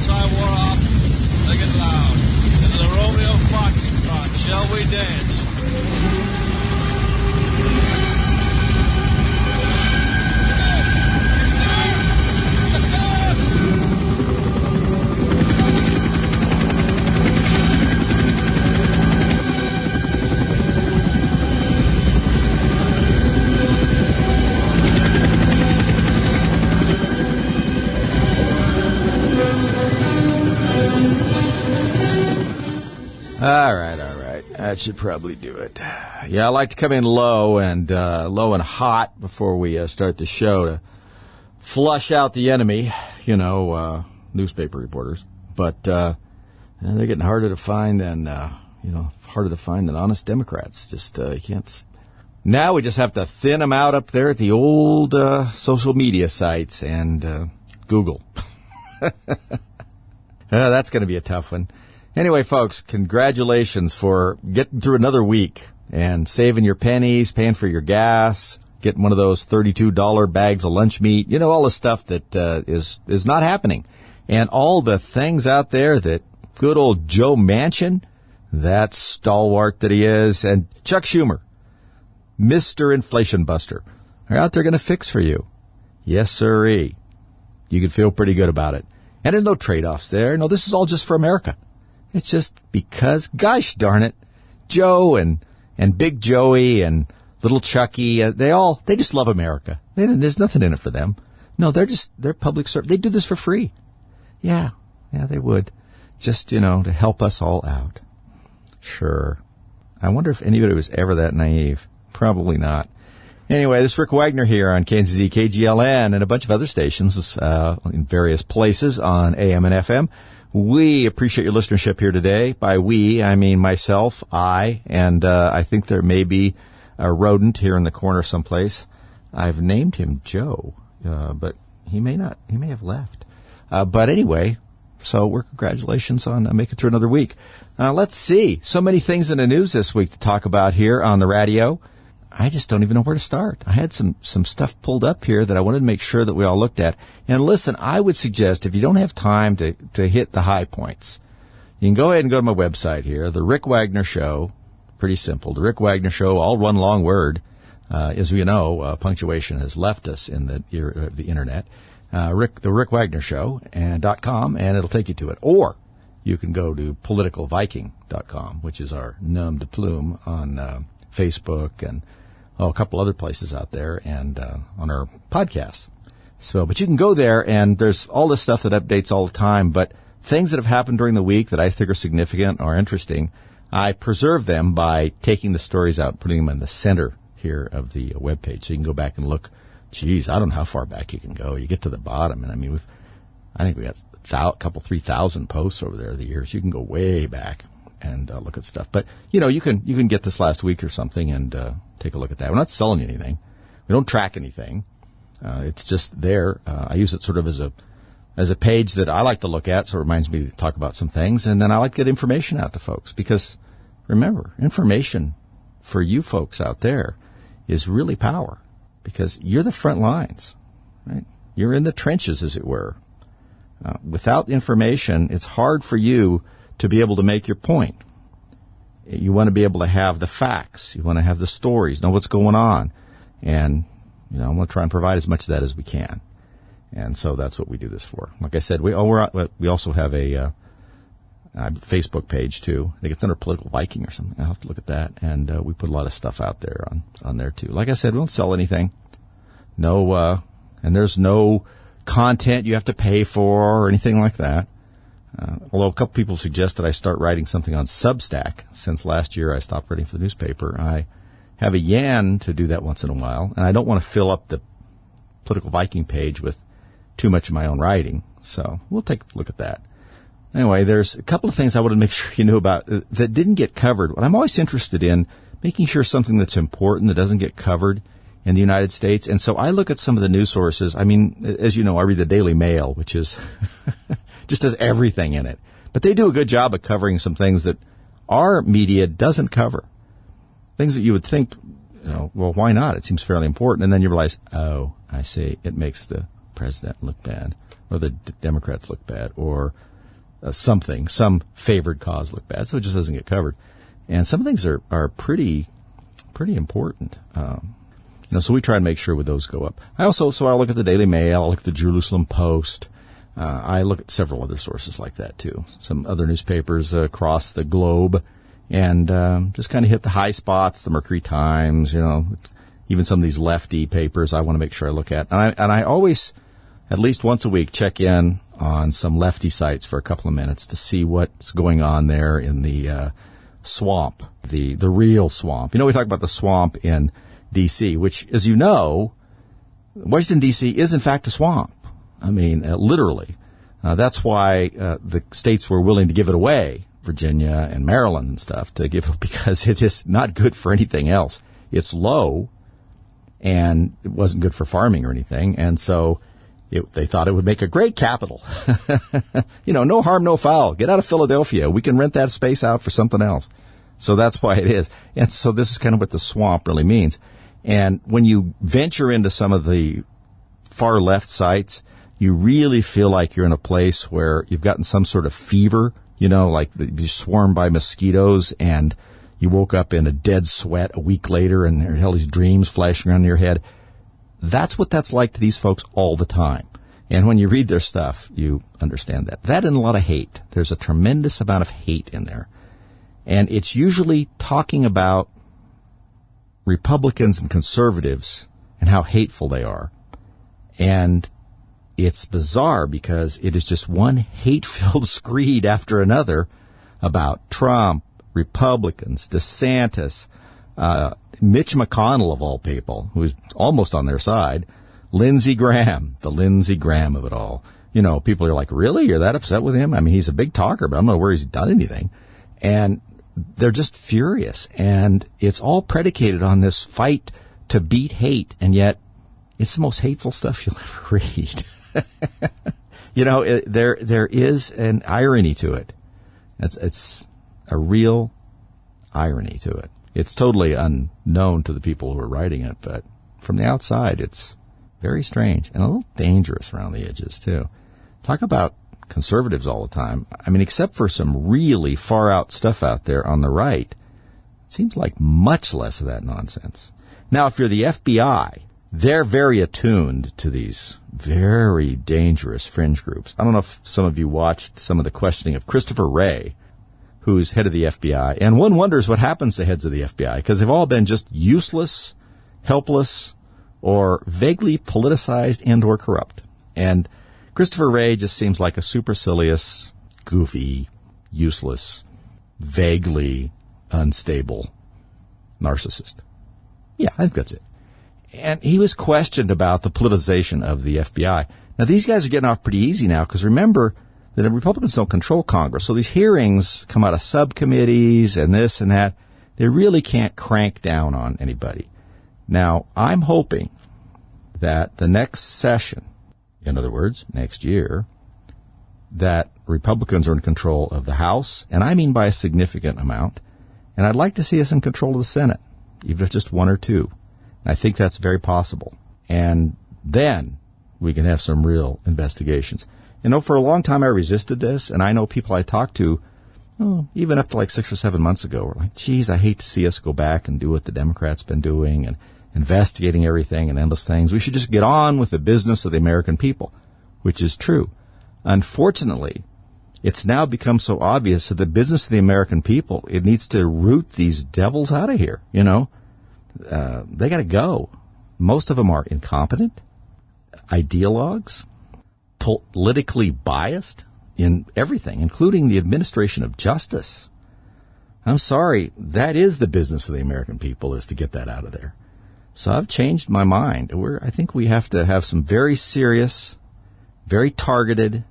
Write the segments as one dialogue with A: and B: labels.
A: outside wore off. Make it loud. Into the Romeo Foxtrot. Shall we dance?
B: All right. That should probably do it. Yeah, I like to come in low and hot before we start the show to flush out the enemy, newspaper reporters. But they're getting harder to find than honest Democrats. Just you can't. Now we just have to thin them out up there at the old social media sites and Google. That's going to be a tough one. Anyway, folks, congratulations for getting through another week and saving your pennies, paying for your gas, getting one of those $32 bags of lunch meat, all the stuff that is not happening. And all the things out there that good old Joe Manchin, that stalwart that he is, and Chuck Schumer, Mr. Inflation Buster, are out there going to fix for you. Yes, sirree. You can feel pretty good about it. And there's no trade-offs there. No, this is all just for America. It's just because, gosh darn it, Joe and Big Joey and Little Chucky, they just love America. There's nothing in it for them. No, they're public service. They do this for free. Yeah, they would. Just, to help us all out. Sure. I wonder if anybody was ever that naive. Probably not. Anyway, this is Rick Wagner here on KNZZ, KGLN, and a bunch of other stations in various places on AM and FM. We appreciate your listenership here today. By we, I mean myself, and I think there may be a rodent here in the corner someplace. I've named him Joe, but he may not. He may have left. But anyway, so we're congratulations on making it through another week. Let's see. So many things in the news this week to talk about here on the radio. I just don't even know where to start. I had some stuff pulled up here that I wanted to make sure that we all looked at. And listen, I would suggest if you don't have time to hit the high points, you can go ahead and go to my website here, The Rick Wagner Show. Pretty simple. The Rick Wagner Show, all one long word. As we know, punctuation has left us in the era of the Internet. The Rick Wagner Show and .com, and it'll take you to it. Or you can go to politicalviking.com, which is our nom de plume on Facebook and a couple other places out there, and on our podcast. So, but you can go there, and there's all this stuff that updates all the time. But things that have happened during the week that I think are significant or interesting, I preserve them by taking the stories out, putting them in the center here of the webpage, so you can go back and look. Geez, I don't know how far back you can go. You get to the bottom, and I think we got 3,000 posts over there over the years. You can go way back and look at stuff. But, you can get this last week or something and take a look at that. We're not selling anything. We don't track anything. It's just there. I use it sort of as a page that I like to look at, so it reminds me to talk about some things. And then I like to get information out to folks because, remember, information for you folks out there is really power because you're the front lines, right? You're in the trenches, as it were. Without information, it's hard for you to be able to make your point. You want to be able to have the facts. You want to have the stories, know what's going on. And, I want to try and provide as much of that as we can. And so that's what we do this for. Like I said, we also have a Facebook page, too. I think it's under Political Viking or something. I'll have to look at that. And we put a lot of stuff out there on there, too. Like I said, we don't sell anything. No, and there's no content you have to pay for or anything like that. Although a couple people suggested I start writing something on Substack. Since last year I stopped writing for the newspaper. I have a yen to do that once in a while, and I don't want to fill up the Political Viking page with too much of my own writing. So we'll take a look at that. Anyway, there's a couple of things I wanted to make sure you knew about that didn't get covered. What I'm always interested in, making sure something that's important that doesn't get covered in the United States. And so I look at some of the news sources. I mean, as you know, I read the Daily Mail, which is just has everything in it. But they do a good job of covering some things that our media doesn't cover. Things that you would think, well, why not? It seems fairly important. And then you realize, oh, I see. It makes the president look bad, or the Democrats look bad, or some favored cause look bad, so it just doesn't get covered. And some things are pretty important. So we try to make sure those go up. I look at the Daily Mail, I look at the Jerusalem Post. I look at several other sources like that too. Some other newspapers across the globe, and just kind of hit the high spots. The Mercury Times, even some of these lefty papers, I want to make sure I look at. And I always, at least once a week, check in on some lefty sites for a couple of minutes to see what's going on there in the swamp, the real swamp. We talk about the swamp in D.C., which, as you know, Washington, D.C. is in fact a swamp. I mean, literally. That's why the states were willing to give it away, Virginia and Maryland and stuff, because it is not good for anything else. It's low, and it wasn't good for farming or anything, and so they thought it would make a great capital. No harm, no foul. Get out of Philadelphia. We can rent that space out for something else. So that's why it is. And so this is kind of what the swamp really means. And when you venture into some of the far left sites, you really feel like you're in a place where you've gotten some sort of fever, like you're swarmed by mosquitoes and you woke up in a dead sweat a week later and there are all these dreams flashing around in your head. That's what that's like to these folks all the time. And when you read their stuff, you understand that. That and a lot of hate. There's a tremendous amount of hate in there. And it's usually talking about Republicans and conservatives and how hateful they are. And it's bizarre because it is just one hate-filled screed after another about Trump, Republicans, DeSantis, Mitch McConnell, of all people, who's almost on their side, Lindsey Graham, the Lindsey Graham of it all. People are like, really? You're that upset with him? I mean, he's a big talker, but I'm not aware he's done anything. And they're just furious. And it's all predicated on this fight to beat hate. And yet it's the most hateful stuff you'll ever read. There is an irony to it. It's a real irony to it. It's totally unknown to the people who are writing it, but from the outside, it's very strange and a little dangerous around the edges, too. Talk about conservatives all the time. I mean, except for some really far-out stuff out there on the right, it seems like much less of that nonsense. Now, if you're the FBI, they're very attuned to these very dangerous fringe groups. I don't know if some of you watched some of the questioning of Christopher Wray, who's head of the FBI. And one wonders what happens to heads of the FBI, because they've all been just useless, helpless, or vaguely politicized and or corrupt. And Christopher Wray just seems like a supercilious, goofy, useless, vaguely unstable narcissist. Yeah, I think that's it. And he was questioned about the politicization of the FBI. Now, these guys are getting off pretty easy now, because remember, the Republicans don't control Congress. So these hearings come out of subcommittees and this and that. They really can't crank down on anybody. Now, I'm hoping that the next session, in other words, next year, that Republicans are in control of the House, and I mean by a significant amount, and I'd like to see us in control of the Senate, even if just one or two. I think that's very possible. And then we can have some real investigations. For a long time I resisted this, and I know people I talked to, even up to like 6 or 7 months ago, were like, geez, I hate to see us go back and do what the Democrats been doing and investigating everything and endless things. We should just get on with the business of the American people, which is true. Unfortunately, it's now become so obvious that the business of the American people, it needs to root these devils out of here, They got to go. Most of them are incompetent, ideologues, politically biased in everything, including the administration of justice. I'm sorry, that is the business of the American people, is to get that out of there. So I've changed my mind. I think we have to have some very serious, very targeted,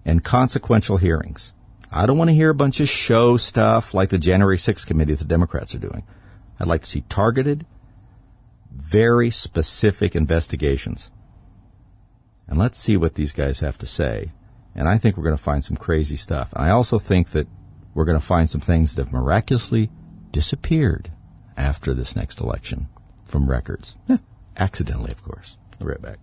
B: and consequential hearings. I don't want to hear a bunch of show stuff like the January 6th committee that the Democrats are doing. I'd like to see targeted, very specific investigations. And let's see what these guys have to say. And I think we're going to find some crazy stuff. I also think that we're going to find some things that have miraculously disappeared after this next election from records. Accidentally, of course. I'll be right back.